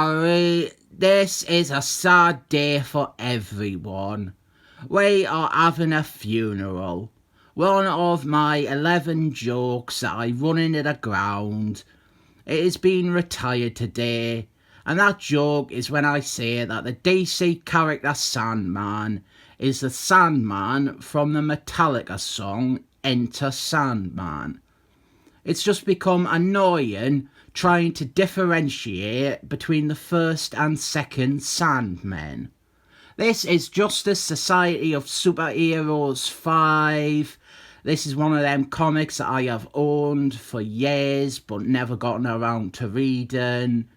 Sorry, this is a sad day for everyone. We are having a funeral. One of my 11 jokes that I run into the ground, it is being retired today, and that joke is when I say that the DC character Sandman is the Sandman from the Metallica song Enter Sandman. It's just become annoying trying to differentiate between the first and second Sandmen. This is Justice Society of Superheroes 5. This is one of them comics that I have owned for years but never gotten around to reading.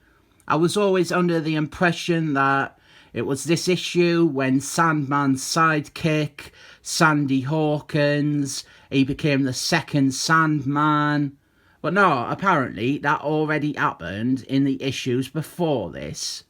I was always under the impression that it was this issue when Sandman's sidekick, Sandy Hawkins, he became the second Sandman. But no, apparently that already happened in the issues before this.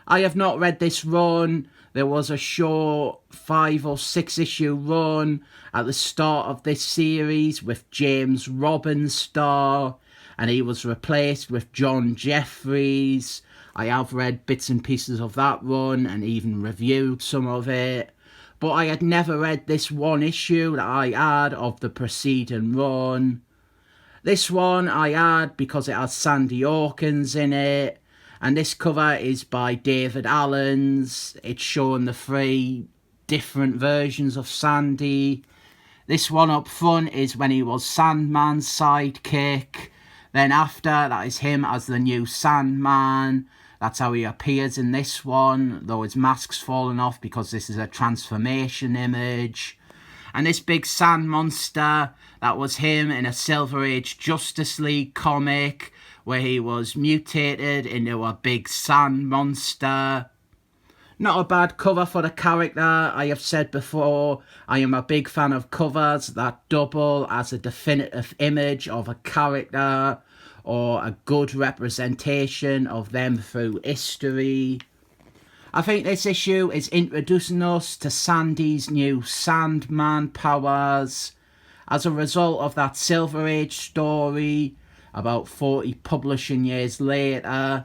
I have not read this run. There was a short 5 or 6 issue run at the start of this series with James Robin's star, and he was replaced with John Jeffries. I have read bits and pieces of that run and even reviewed some of it, but I had never read this one issue that I had of the preceding run. This one I had because it has Sandy Hawkins in it, and this cover is by David Allens. It's showing the 3 different versions of Sandy. This one up front is when he was Sandman's sidekick. Then after, that is him as the new Sandman. That's how he appears in this one, though his mask's fallen off because this is a transformation image. And this big sand monster, that was him in a Silver Age Justice League comic where he was mutated into a big sand monster. Not a bad cover for the character. I have said before, I am a big fan of covers that double as a definitive image of a character or a good representation of them through history. I think this issue is introducing us to Sandy's new Sandman powers. As a result of that Silver Age story, about 40 publishing years later,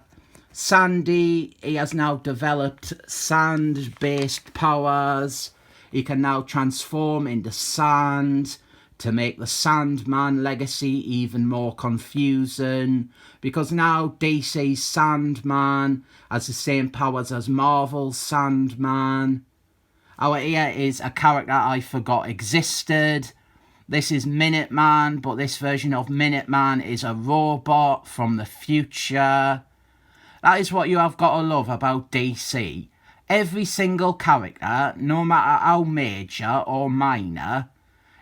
Sandy, he has now developed sand-based powers. He can now transform into sand to make the Sandman legacy even more confusing, because now DC's Sandman has the same powers as Marvel's Sandman. Our here is a character I forgot existed. This is Minuteman, but this version of Minuteman is a robot from the future. That is what you have got to love about DC. Every single character, no matter how major or minor,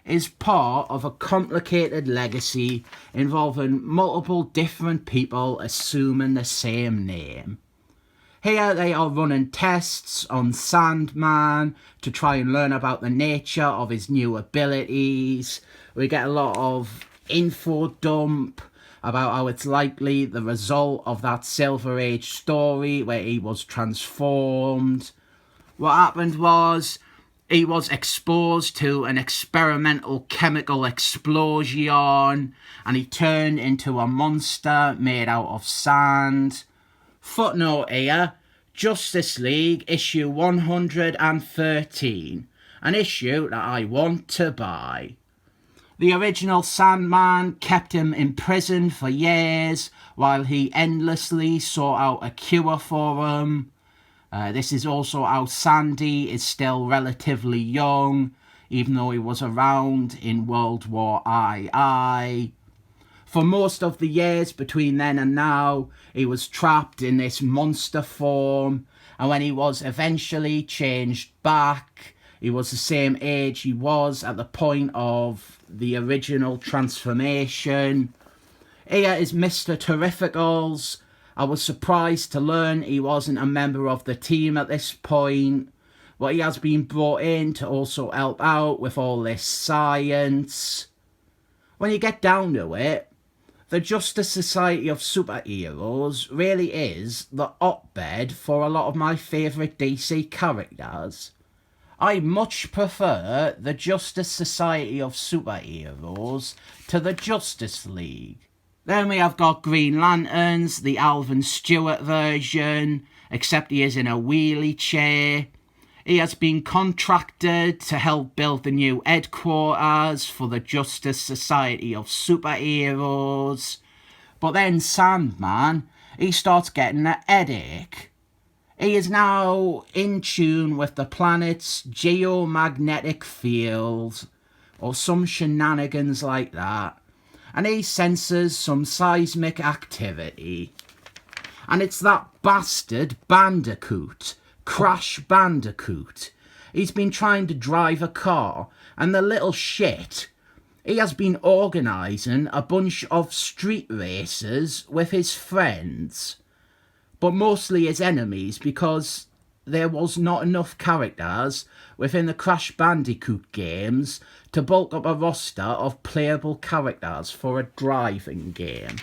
is part of a complicated legacy involving multiple different people assuming the same name. Here they are running tests on Sandman to try and learn about the nature of his new abilities. We get a lot of info dump about how it's likely the result of that Silver Age story where he was transformed. What happened was he was exposed to an experimental chemical explosion and he turned into a monster made out of sand. Footnote here, Justice League issue 113, an issue that I want to buy. The original Sandman kept him imprisoned for years while he endlessly sought out a cure for him. This is also how Sandy is still relatively young, even though he was around in World War II. For most of the years between then and now, he was trapped in this monster form, and when he was eventually changed back, he was the same age he was at the point of the original transformation. Here is Mr. Terrificals. I was surprised to learn he wasn't a member of the team at this point, but he has been brought in to also help out with all this science. When you get down to it, the Justice Society of Superheroes really is the hotbed for a lot of my favourite DC characters. I much prefer the Justice Society of Superheroes to the Justice League. Then we have got Green Lanterns, the Alvin Stewart version, except he is in a wheelie chair. He has been contracted to help build the new headquarters for the Justice Society of Superheroes. But then Sandman, he starts getting a headache. He is now in tune with the planet's geomagnetic field, or some shenanigans like that, and he senses some seismic activity. And it's that bastard Bandicoot, Crash Bandicoot. He's been trying to drive a car, and the little shit, he has been organising a bunch of street races with his friends, but mostly his enemies, because there was not enough characters within the Crash Bandicoot games to bulk up a roster of playable characters for a driving game.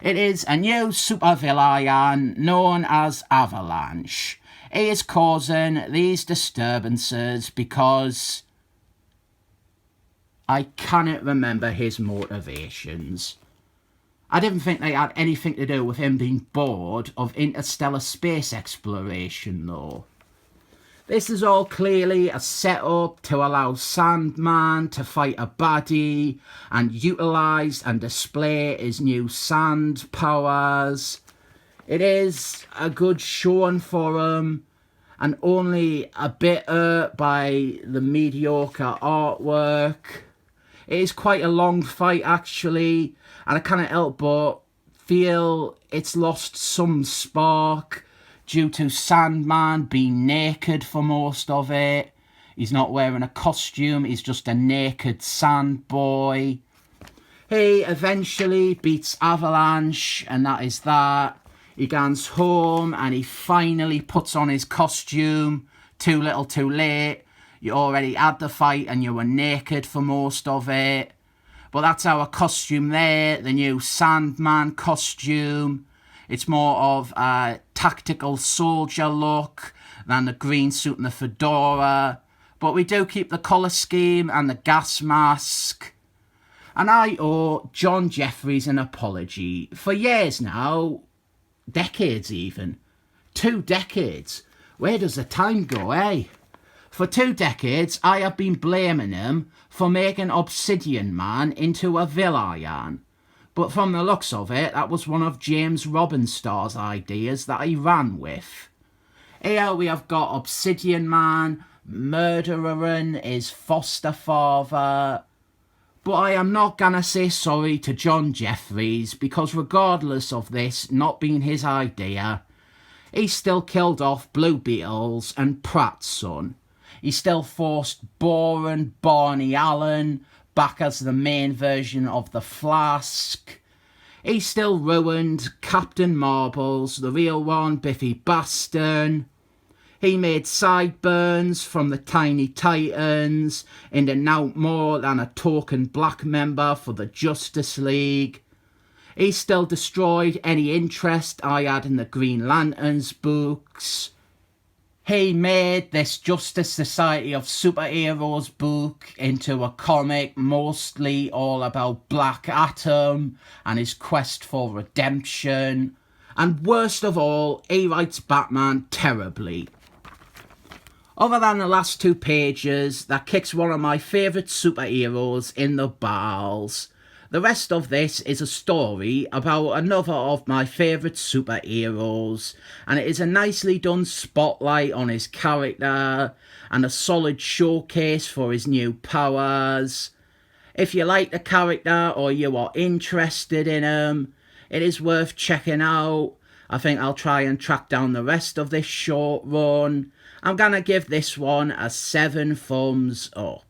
It is a new supervillain known as Avalanche. He is causing these disturbances because I cannot remember his motivations. I didn't think they had anything to do with him being bored of interstellar space exploration, though. This is all clearly a setup to allow Sandman to fight a baddie and utilise and display his new sand powers. It is a good showing for him, and only a bit hurt by the mediocre artwork. It is quite a long fight, actually, and I can't help but feel it's lost some spark due to Sandman being naked for most of it. He's not wearing a costume, he's just a naked sand boy. He eventually beats Avalanche, and that is that. He goes home and he finally puts on his costume. Too little too late. You already had the fight and you were naked for most of it. But that's our costume there, the new Sandman costume. It's more of a tactical soldier look than the green suit and the fedora. But we do keep the colour scheme and the gas mask. And I owe John Jeffries an apology. For years now, decades even, 2 decades. Where does the time go, eh? For 2 decades, I have been blaming him for making Obsidian Man into a villain. But from the looks of it, that was one of James Robinstar's ideas that he ran with. Here we have got Obsidian Man murdering his foster father. But I am not gonna say sorry to John Jeffries, because regardless of this not being his idea, he still killed off Blue Beetles and Pratt's son. He still forced boring Barney Allen back as the main version of the Flask. He still ruined Captain Marbles, the real one, Biffy Baston. He made Sideburns from the Tiny Titans into now more than a token black member for the Justice League. He still destroyed any interest I had in the Green Lanterns books. He made this Justice Society of Superheroes book into a comic mostly all about Black Atom and his quest for redemption. And worst of all, he writes Batman terribly. Other than the last 2 pages, that kicks one of my favourite superheroes in the balls. The rest of this is a story about another of my favourite superheroes, and it is a nicely done spotlight on his character and a solid showcase for his new powers. If you like the character or you are interested in him, it is worth checking out. I think I'll try and track down the rest of this short run. I'm gonna give this one a 7 thumbs up.